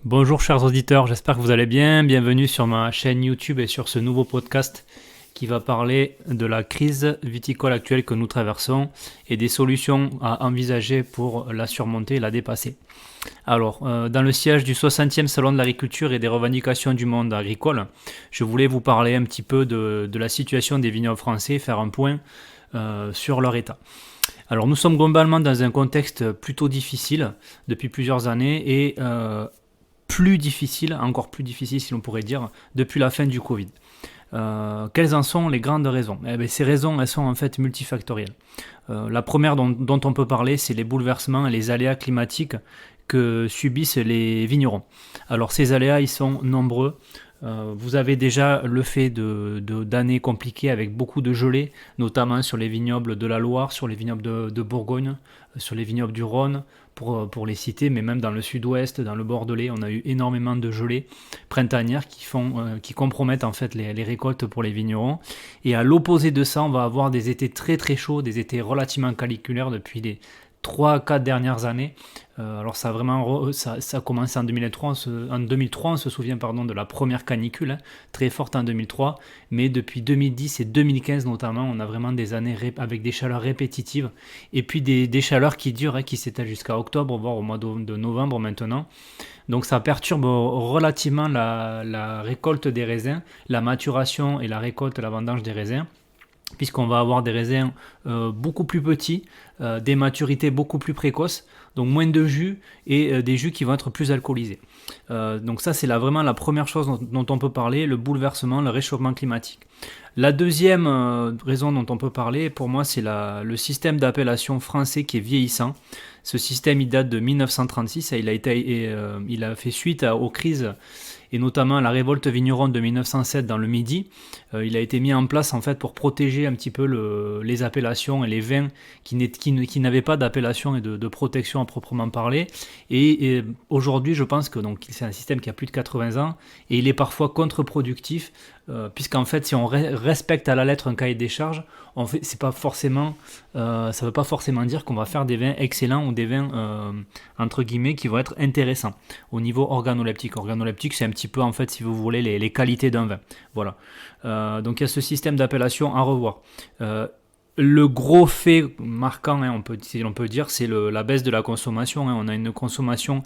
Bonjour chers auditeurs, j'espère que vous allez bien. Bienvenue sur ma chaîne YouTube et sur ce nouveau podcast qui va parler de la crise viticole actuelle que nous traversons et des solutions à envisager pour la surmonter et la dépasser. Alors, dans le siège du 60e Salon de l'agriculture et des revendications du monde agricole, je voulais vous parler un petit peu de la situation des vignobles français, faire un point sur leur état. Alors, nous sommes globalement dans un contexte plutôt difficile depuis plusieurs années et plus difficile, encore plus difficile si l'on pourrait dire, depuis la fin du Covid. Quelles en sont les grandes raisons? Ces raisons, elles sont en fait multifactorielles. La première dont on peut parler, c'est les bouleversements et les aléas climatiques que subissent les vignerons. Alors ces aléas, ils sont nombreux. Vous avez déjà le fait d'années compliquées avec beaucoup de gelées, notamment sur les vignobles de la Loire, sur les vignobles de Bourgogne, sur les vignobles du Rhône, pour les citer, mais même dans le sud-ouest, dans le Bordelais, on a eu énormément de gelées printanières qui compromettent en fait les récoltes pour les vignerons. Et à l'opposé de ça, on va avoir des étés très très chauds, des étés relativement caniculaires depuis les 3-4 dernières années. Alors ça a vraiment ça a commencé en 2003, en 2003 on se souvient de la première canicule, très forte en 2003, mais depuis 2010 et 2015 notamment, on a vraiment des années avec des chaleurs répétitives, et puis des chaleurs qui durent, qui s'étalent jusqu'à octobre, voire au mois de novembre maintenant. Donc ça perturbe relativement la récolte des raisins, la maturation et la récolte, la vendange des raisins, puisqu'on va avoir des raisins beaucoup plus petits, des maturités beaucoup plus précoces, donc moins de jus et des jus qui vont être plus alcoolisés. Donc ça c'est vraiment la première chose dont on peut parler, le bouleversement, le réchauffement climatique. La deuxième raison dont on peut parler, pour moi, c'est le système d'appellation français qui est vieillissant. Ce système, il date de 1936, il a fait suite aux crises et notamment à la révolte vigneronne de 1907 dans le Midi. Il a été mis en place en fait pour protéger un petit peu les appellations et les vins qui n'avaient pas d'appellation et de protection à proprement parler. Et aujourd'hui, je pense que c'est un système qui a plus de 80 ans et il est parfois contre-productif, puisqu'en fait, si on respecte à la lettre un cahier des charges, c'est pas forcément, ça ne veut pas forcément dire qu'on va faire des vins excellents ou des vins entre guillemets qui vont être intéressants au niveau organoleptique. Organoleptique, c'est un petit peu en fait, si vous voulez, les qualités d'un vin. Voilà. Donc il y a ce système d'appellation à revoir. Le gros fait marquant, si l'on peut dire, c'est la baisse de la consommation. On a une consommation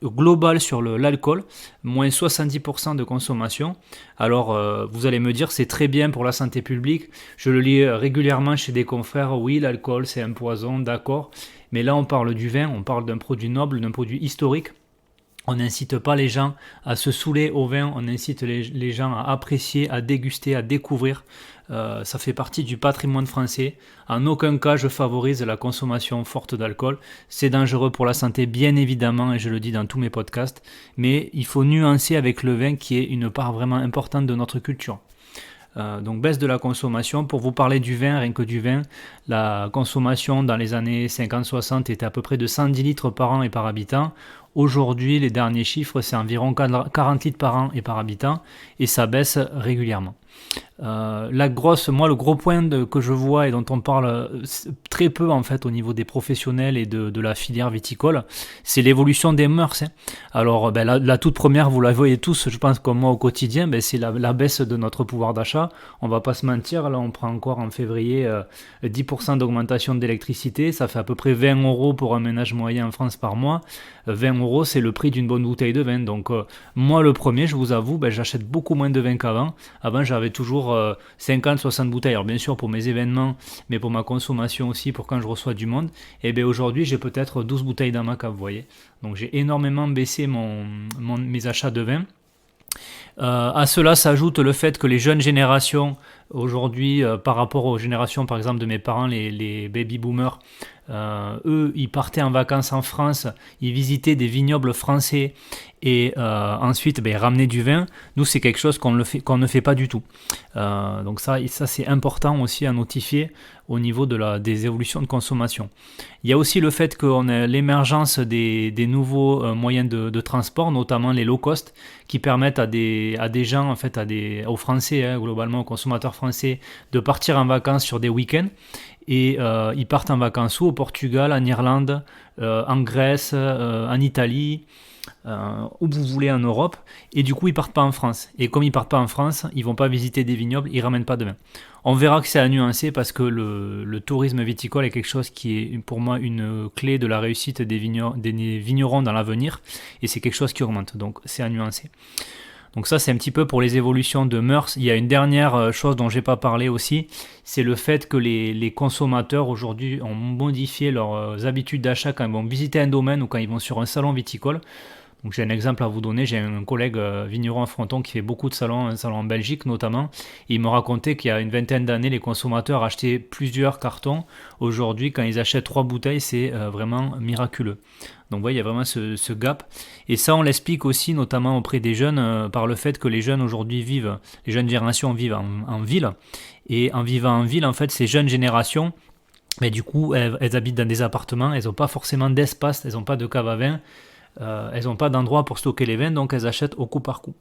globale sur l'alcool, moins 70% de consommation. Alors, vous allez me dire, c'est très bien pour la santé publique. Je le lis régulièrement chez des confrères. Oui, l'alcool, c'est un poison, d'accord. Mais là, on parle du vin, on parle d'un produit noble, d'un produit historique. On n'incite pas les gens à se saouler au vin, on incite les gens à apprécier, à déguster, à découvrir. Ça fait partie du patrimoine français. En aucun cas je favorise la consommation forte d'alcool. C'est dangereux pour la santé, bien évidemment, et je le dis dans tous mes podcasts. Mais il faut nuancer avec le vin qui est une part vraiment importante de notre culture. Donc baisse de la consommation. Pour vous parler du vin, rien que du vin, la consommation dans les années 50-60 était à peu près de 110 litres par an et par habitant. Aujourd'hui, les derniers chiffres, c'est environ 40 litres par an et par habitant, et ça baisse régulièrement. Le gros point que je vois et dont on parle très peu en fait au niveau des professionnels et de la filière viticole, c'est l'évolution des mœurs. Alors la toute première, vous la voyez tous, je pense comme moi au quotidien, c'est la baisse de notre pouvoir d'achat. On va pas se mentir, là on prend encore en février 10% d'augmentation d'électricité, ça fait à peu près 20 € pour un ménage moyen en France par mois. 20 € c'est le prix d'une bonne bouteille de vin, donc moi le premier, je vous avoue, j'achète beaucoup moins de vin qu'avant. Avant j'avais toujours 50-60 bouteilles, alors bien sûr pour mes événements, mais pour ma consommation aussi, pour quand je reçois du monde. Et bien aujourd'hui j'ai peut-être 12 bouteilles dans ma cave, vous voyez. Donc j'ai énormément baissé mes achats de vin. À cela s'ajoute le fait que les jeunes générations aujourd'hui, par rapport aux générations par exemple de mes parents, les baby boomers, eux ils partaient en vacances en France, ils visitaient des vignobles français et ensuite ramener du vin. Nous c'est quelque chose qu'on ne fait pas du tout. Donc ça c'est important aussi à notifier au niveau des évolutions de consommation. Il y a aussi le fait qu'on a l'émergence des nouveaux moyens de transport, notamment les low cost, qui permettent à des gens, en fait, aux Français, globalement aux consommateurs français, de partir en vacances sur des week-ends. Et ils partent en vacances où? Au Portugal, en Irlande, en Grèce, en Italie. où vous voulez en Europe, et du coup ils partent pas en France. Et comme ils partent pas en France, ils vont pas visiter des vignobles, ils ramènent pas de vin. On verra que c'est à nuancer parce que le tourisme viticole est quelque chose qui est pour moi une clé de la réussite des vignerons dans l'avenir, et c'est quelque chose qui augmente, donc c'est à nuancer. Donc ça c'est un petit peu pour les évolutions de mœurs. Il y a une dernière chose dont j'ai pas parlé aussi, c'est le fait que les consommateurs aujourd'hui ont modifié leurs habitudes d'achat quand ils vont visiter un domaine ou quand ils vont sur un salon viticole. Donc j'ai un exemple à vous donner, j'ai un collègue vigneron à Fronton qui fait beaucoup de salons, un salon en Belgique notamment, et il me racontait qu'il y a une vingtaine d'années, les consommateurs achetaient plusieurs cartons. Aujourd'hui, quand ils achètent 3 bouteilles, c'est vraiment miraculeux. Donc vous voyez, il y a vraiment ce gap. Et ça, on l'explique aussi notamment auprès des jeunes par le fait que les jeunes aujourd'hui vivent, les jeunes générations vivent en ville. Et en vivant en ville, en fait, ces jeunes générations, mais du coup, elles habitent dans des appartements, elles n'ont pas forcément d'espace, elles n'ont pas de cave à vin. Elles n'ont pas d'endroit pour stocker les vins, donc elles achètent au coup par coup.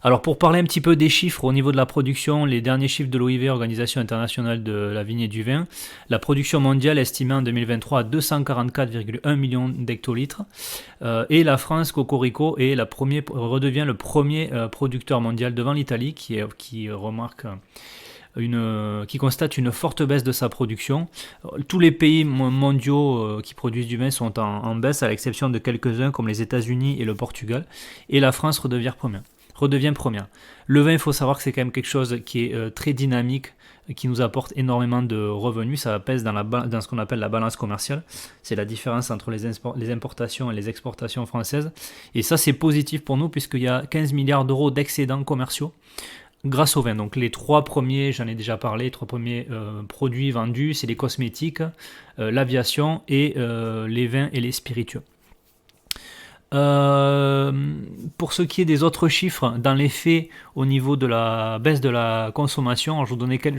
Alors pour parler un petit peu des chiffres au niveau de la production, les derniers chiffres de l'OIV, Organisation internationale de la vigne et du vin, la production mondiale est estimée en 2023 à 244,1 millions d'hectolitres, et la France, Cocorico, redevient le premier producteur mondial devant l'Italie, qui constate une forte baisse de sa production. Tous les pays mondiaux qui produisent du vin sont en baisse, à l'exception de quelques-uns comme les États-Unis et le Portugal. Et la France redevient première. Le vin, il faut savoir que c'est quand même quelque chose qui est très dynamique, qui nous apporte énormément de revenus. Ça pèse dans ce qu'on appelle la balance commerciale. C'est la différence entre les importations et les exportations françaises. Et ça, c'est positif pour nous puisqu'il y a 15 milliards d'euros d'excédents commerciaux grâce au vin. Donc les 3 premiers, j'en ai déjà parlé, 3 premiers produits vendus, c'est les cosmétiques, l'aviation et les vins et les spiritueux. Pour ce qui est des autres chiffres, dans les faits, au niveau de la baisse de la consommation, je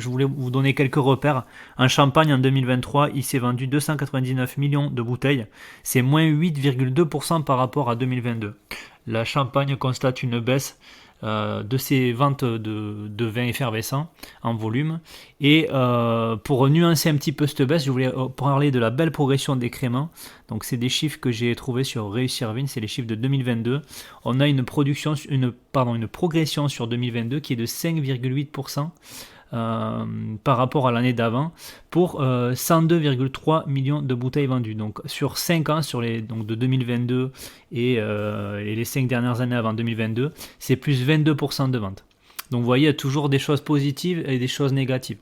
voulais vous donner quelques repères. En Champagne, en 2023, il s'est vendu 299 millions de bouteilles. C'est moins 8,2% par rapport à 2022. La Champagne constate une baisse de ses ventes de vins effervescents en volume. Et pour nuancer un petit peu cette baisse, je voulais parler de la belle progression des créments. Donc c'est des chiffres que j'ai trouvés sur Réussir Vin, c'est les chiffres de 2022. On a une progression sur 2022 qui est de 5,8%. Par rapport à l'année d'avant pour 102,3 millions de bouteilles vendues. Donc sur 5 ans, donc de 2022 et les 5 dernières années avant 2022, c'est plus 22% de ventes. Donc vous voyez, il y a toujours des choses positives et des choses négatives.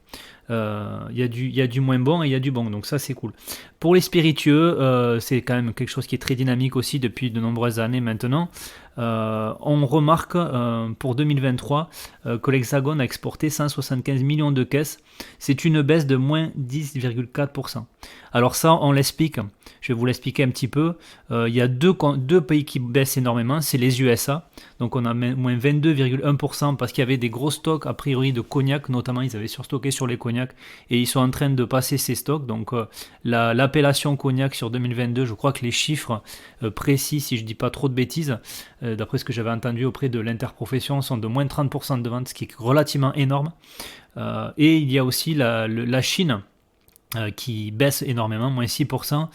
Il y a du moins bon et il y a du bon, donc ça c'est cool. Pour les spiritueux, c'est quand même quelque chose qui est très dynamique aussi depuis de nombreuses années maintenant. On remarque pour 2023 que l'Hexagone a exporté 175 millions de caisses. C'est une baisse de moins 10,4%. Alors ça, on l'explique. Je vais vous l'expliquer un petit peu. Il y a deux pays qui baissent énormément, c'est les USA. Donc on a moins 22,1% parce qu'il y avait des gros stocks a priori de cognac, notamment ils avaient surstocké sur les cognacs et ils sont en train de passer ces stocks. Donc l'appellation cognac sur 2022, je crois que les chiffres précis, si je ne dis pas trop de bêtises, d'après ce que j'avais entendu auprès de l'interprofession, sont de moins 30% de ventes, ce qui est relativement énorme. Et il y a aussi la Chine qui baisse énormément, moins 6%.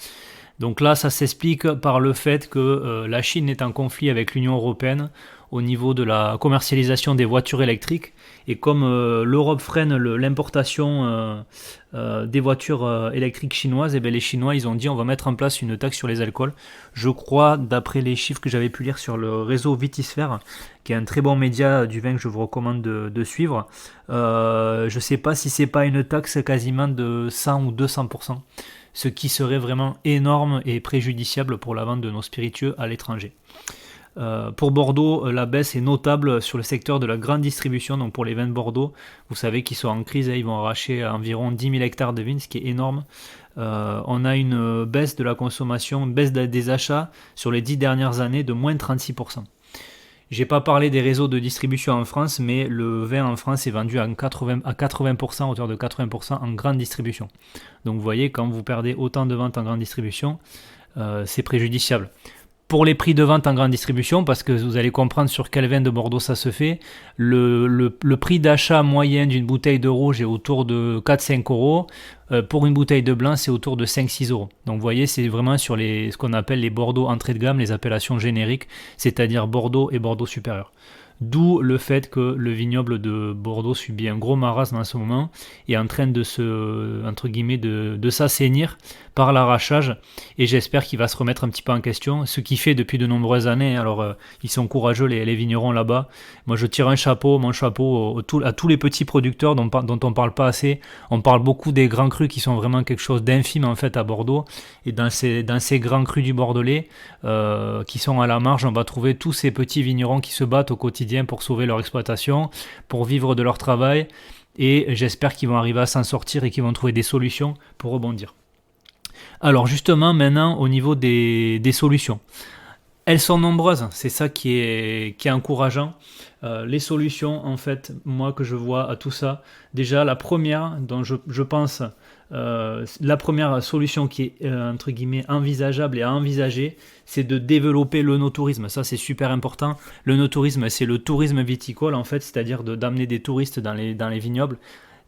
Donc là, ça s'explique par le fait que la Chine est en conflit avec l'Union européenne au niveau de la commercialisation des voitures électriques. Et comme l'Europe freine l'importation des voitures électriques chinoises, et bien les Chinois, ils ont dit on va mettre en place une taxe sur les alcools. Je crois, d'après les chiffres que j'avais pu lire sur le réseau Vitisphère, qui est un très bon média du vin que je vous recommande de suivre, je ne sais pas si c'est pas une taxe quasiment de 100 ou 200%. Ce qui serait vraiment énorme et préjudiciable pour la vente de nos spiritueux à l'étranger. Pour Bordeaux, la baisse est notable sur le secteur de la grande distribution, donc pour les vins de Bordeaux, vous savez qu'ils sont en crise, ils vont arracher environ 10 000 hectares de vignes, ce qui est énorme. On a une baisse de la consommation, une baisse des achats sur les 10 dernières années de moins 36%. J'ai pas parlé des réseaux de distribution en France, mais le vin en France est vendu à 80%, à hauteur de 80% en grande distribution. Donc vous voyez, quand vous perdez autant de ventes en grande distribution, c'est préjudiciable. Pour les prix de vente en grande distribution, parce que vous allez comprendre sur quel vin de Bordeaux ça se fait, le prix d'achat moyen d'une bouteille de rouge est autour de 4-5 euros. Pour une bouteille de blanc, c'est autour de 5-6 euros. Donc vous voyez, c'est vraiment sur ce qu'on appelle les Bordeaux entrée de gamme, les appellations génériques, c'est-à-dire Bordeaux et Bordeaux supérieur. D'où le fait que le vignoble de Bordeaux subit un gros marasme en ce moment et est en train de entre guillemets, de s'assainir par l'arrachage, et j'espère qu'il va se remettre un petit peu en question, ce qu'il fait depuis de nombreuses années. Alors ils sont courageux les vignerons là-bas. Moi je tire mon chapeau à tous les petits producteurs dont on parle pas assez. On parle beaucoup des grands crus qui sont vraiment quelque chose d'infime en fait à Bordeaux, et dans ces grands crus du Bordelais qui sont à la marge, on va trouver tous ces petits vignerons qui se battent au quotidien pour sauver leur exploitation, pour vivre de leur travail, et j'espère qu'ils vont arriver à s'en sortir et qu'ils vont trouver des solutions pour rebondir. Alors justement, maintenant au niveau des solutions, elles sont nombreuses, c'est ça qui est encourageant. Les solutions, en fait, moi que je vois à tout ça, déjà la première dont je pense, la première solution qui est entre guillemets envisageable et à envisager, c'est de développer l'œnotourisme. Ça c'est super important. L'œnotourisme, c'est le tourisme viticole en fait, c'est-à-dire d'amener des touristes dans les vignobles.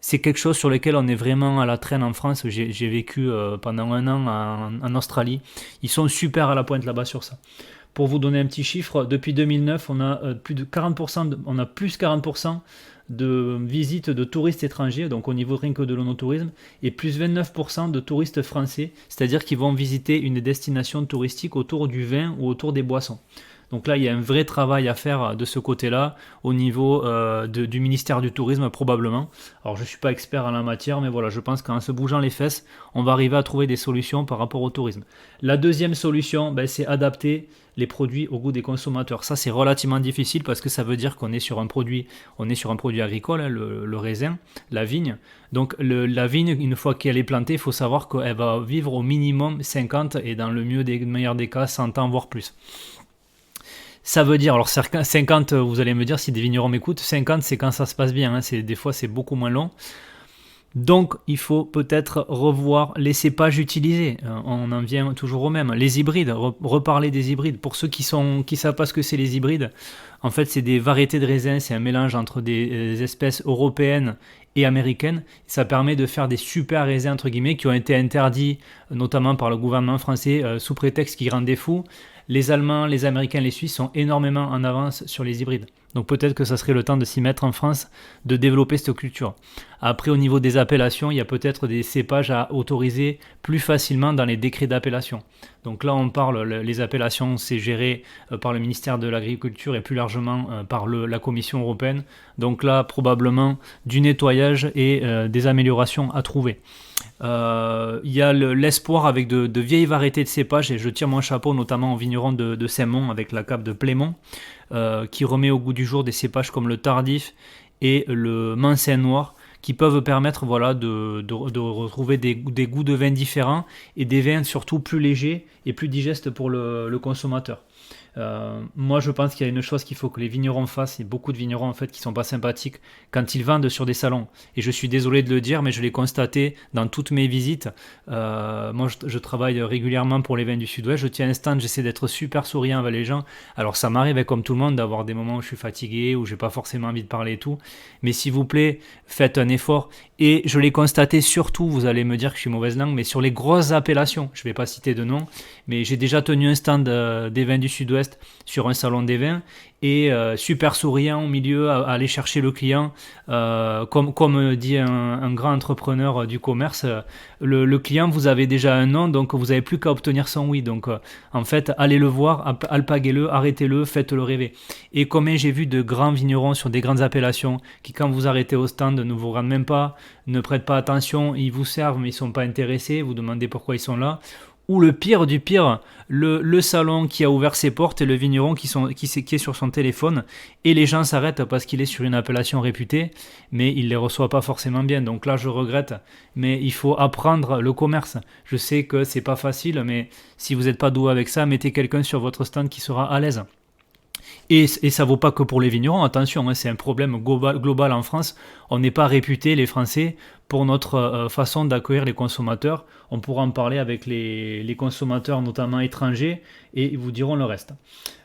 C'est quelque chose sur lequel on est vraiment à la traîne en France. J'ai vécu pendant un an en Australie. Ils sont super à la pointe là-bas sur ça. Pour vous donner un petit chiffre, depuis 2009, on a plus de 40%, on a plus 40% de visites de touristes étrangers, donc au niveau rien que de l'onotourisme, et plus 29% de touristes français, c'est-à-dire qu'ils vont visiter une destination touristique autour du vin ou autour des boissons. Donc là, il y a un vrai travail à faire de ce côté-là, au niveau du ministère du Tourisme probablement. Alors je ne suis pas expert en la matière, mais voilà, je pense qu'en se bougeant les fesses, on va arriver à trouver des solutions par rapport au tourisme. La deuxième solution, c'est adapter les produits au goût des consommateurs. Ça, c'est relativement difficile parce que ça veut dire qu'on est sur un produit agricole, hein, le raisin, la vigne. Donc la vigne, une fois qu'elle est plantée, il faut savoir qu'elle va vivre au minimum 50 et dans le meilleur des cas 100 ans, voire plus. Ça veut dire, alors 50, vous allez me dire si des vignerons m'écoutent, 50 c'est quand ça se passe bien, hein, des fois c'est beaucoup moins long. Donc il faut peut-être revoir les cépages utilisés, on en vient toujours au même. Les hybrides, reparler des hybrides. Pour ceux qui savent pas ce que c'est les hybrides, en fait c'est des variétés de raisins, c'est un mélange entre des espèces européennes et américaines. Ça permet de faire des super raisins entre guillemets qui ont été interdits notamment par le gouvernement français sous prétexte qu'ils rendaient fous. Les Allemands, les Américains, les Suisses sont énormément en avance sur les hybrides. Donc peut-être que ça serait le temps de s'y mettre en France, de développer cette culture. Après, au niveau des appellations, il y a peut-être des cépages à autoriser plus facilement dans les décrets d'appellation. Donc là, on parle, les appellations, c'est géré par le ministère de l'Agriculture et plus largement par la Commission européenne. Donc là, probablement du nettoyage et des améliorations à trouver. Il y a l'espoir avec de vieilles variétés de cépages, et je tire mon chapeau notamment aux vignerons de Saint-Mont avec la cave de Plémont, qui remet au goût du jour des cépages comme le Tardif et le Mansin Noir, qui peuvent permettre de retrouver des goûts de vin différents et des vins surtout plus légers et plus digestes pour le consommateur. Moi je pense qu'il y a une chose qu'il faut que les vignerons fassent, et beaucoup de vignerons en fait qui sont pas sympathiques quand ils vendent sur des salons, et je suis désolé de le dire mais je l'ai constaté dans toutes mes visites. Moi je travaille régulièrement pour les vins du Sud-Ouest, je tiens un stand, j'essaie d'être super souriant avec les gens. Alors ça m'arrive comme tout le monde d'avoir des moments où je suis fatigué, où j'ai pas forcément envie de parler et tout, mais s'il vous plaît faites un effort. Et je l'ai constaté surtout, vous allez me dire que je suis mauvaise langue, mais sur les grosses appellations, je vais pas citer de nom, mais j'ai déjà tenu un stand des vins du Sud-Ouest sur un salon des vins, et super souriant au milieu, à aller chercher le client, comme dit un grand entrepreneur du commerce, le client, vous avez déjà un non, donc vous n'avez plus qu'à obtenir son oui. Donc en fait, allez le voir, alpaguez-le, arrêtez-le, faites-le rêver. Et combien j'ai vu de grands vignerons sur des grandes appellations qui, quand vous arrêtez au stand, ne vous rendent même pas, ne prêtent pas attention, ils vous servent mais ils ne sont pas intéressés, vous demandez pourquoi ils sont là. Ou le pire du pire, le salon qui a ouvert ses portes et le vigneron qui est sur son téléphone, et les gens s'arrêtent parce qu'il est sur une appellation réputée, mais il ne les reçoit pas forcément bien. Donc là, je regrette, mais il faut apprendre le commerce. Je sais que c'est pas facile, mais si vous n'êtes pas doué avec ça, mettez quelqu'un sur votre stand qui sera à l'aise. Et ça vaut pas que pour les vignerons, attention, hein, c'est un problème global en France. On n'est pas réputé, les Français, pour notre façon d'accueillir les consommateurs. On pourra en parler avec les consommateurs, notamment étrangers, et ils vous diront le reste.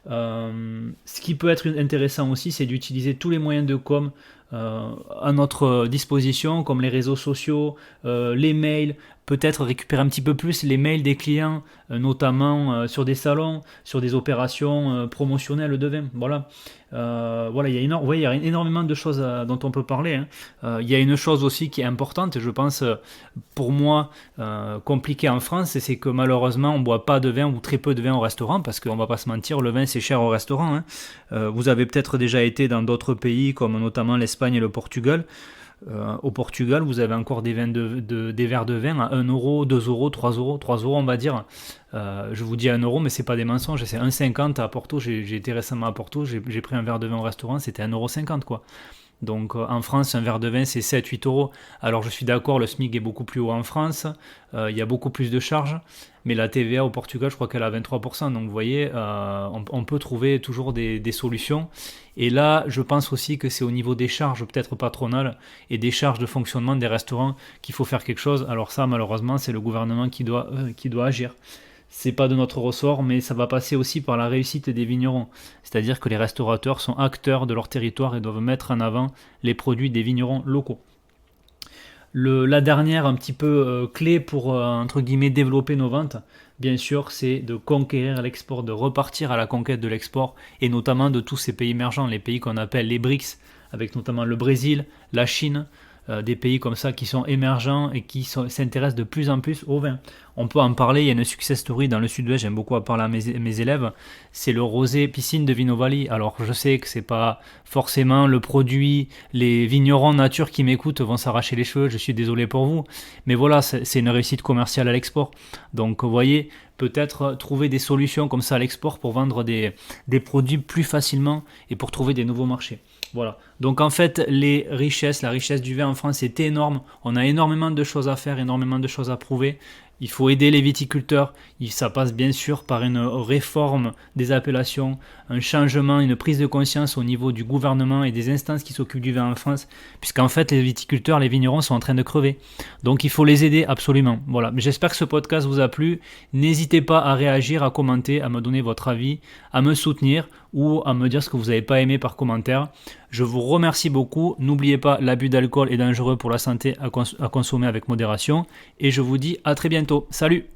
Ce qui peut être intéressant aussi, c'est d'utiliser tous les moyens de com à notre disposition, comme les réseaux sociaux, les mails, peut-être récupérer un petit peu plus les mails des clients, notamment sur des salons, sur des opérations promotionnelles de vin. Voilà. Voilà, il y a énormément de choses dont on peut parler, hein. Il y a une chose aussi qui est importante, je pense, pour moi, compliquée en France, c'est que malheureusement, on ne boit pas de vin ou très peu de vin au restaurant, parce qu'on ne va pas se mentir, le vin c'est cher au restaurant, hein. Vous avez peut-être déjà été dans d'autres pays, comme notamment l'Espagne et le Portugal. Au Portugal, vous avez encore des verres de vin à 1 euro, 2 euros, 3 euros, 3 euros on va dire. Je vous dis 1 euro, mais c'est pas des mensonges, c'est 1,50 à Porto. J'ai été récemment à Porto, j'ai pris un verre de vin au restaurant, c'était 1,50 € quoi. Donc en France, un verre de vin c'est 7-8 euros. Alors je suis d'accord, le SMIC est beaucoup plus haut en France, il y a beaucoup plus de charges, mais la TVA au Portugal, je crois qu'elle est à 23%. Donc vous voyez, on peut trouver toujours des solutions. Et là, je pense aussi que c'est au niveau des charges, peut-être patronales, et des charges de fonctionnement des restaurants qu'il faut faire quelque chose. Alors ça, malheureusement, c'est le gouvernement qui doit agir. C'est pas de notre ressort, mais ça va passer aussi par la réussite des vignerons. C'est-à-dire que les restaurateurs sont acteurs de leur territoire et doivent mettre en avant les produits des vignerons locaux. La dernière un petit peu clé pour entre guillemets développer nos ventes, bien sûr, c'est de conquérir l'export, de repartir à la conquête de l'export, et notamment de tous ces pays émergents, les pays qu'on appelle les BRICS, avec notamment le Brésil, la Chine, des pays comme ça qui sont émergents et qui s'intéressent de plus en plus au vin. On peut en parler, il y a une success story dans le sud-ouest, j'aime beaucoup en parler à mes élèves, c'est le rosé piscine de Vinnovali. Alors je sais que c'est pas forcément le produit, les vignerons nature qui m'écoutent vont s'arracher les cheveux, je suis désolé pour vous, mais voilà, c'est une réussite commerciale à l'export. Donc vous voyez, peut-être trouver des solutions comme ça à l'export pour vendre des produits plus facilement et pour trouver des nouveaux marchés. Voilà. Donc en fait, la richesse du vin en France est énorme. On a énormément de choses à faire, énormément de choses à prouver. Il faut aider les viticulteurs. Ça passe bien sûr par une réforme des appellations, un changement, une prise de conscience au niveau du gouvernement et des instances qui s'occupent du vin en France, puisqu'en fait les viticulteurs, les vignerons sont en train de crever. Donc il faut les aider absolument. Voilà. J'espère que ce podcast vous a plu. N'hésitez pas à réagir, à commenter, à me donner votre avis, à me soutenir ou à me dire ce que vous n'avez pas aimé par commentaire. Je vous remercie beaucoup. N'oubliez pas, l'abus d'alcool est dangereux pour la santé, à consommer avec modération. Et je vous dis à très bientôt. Salut!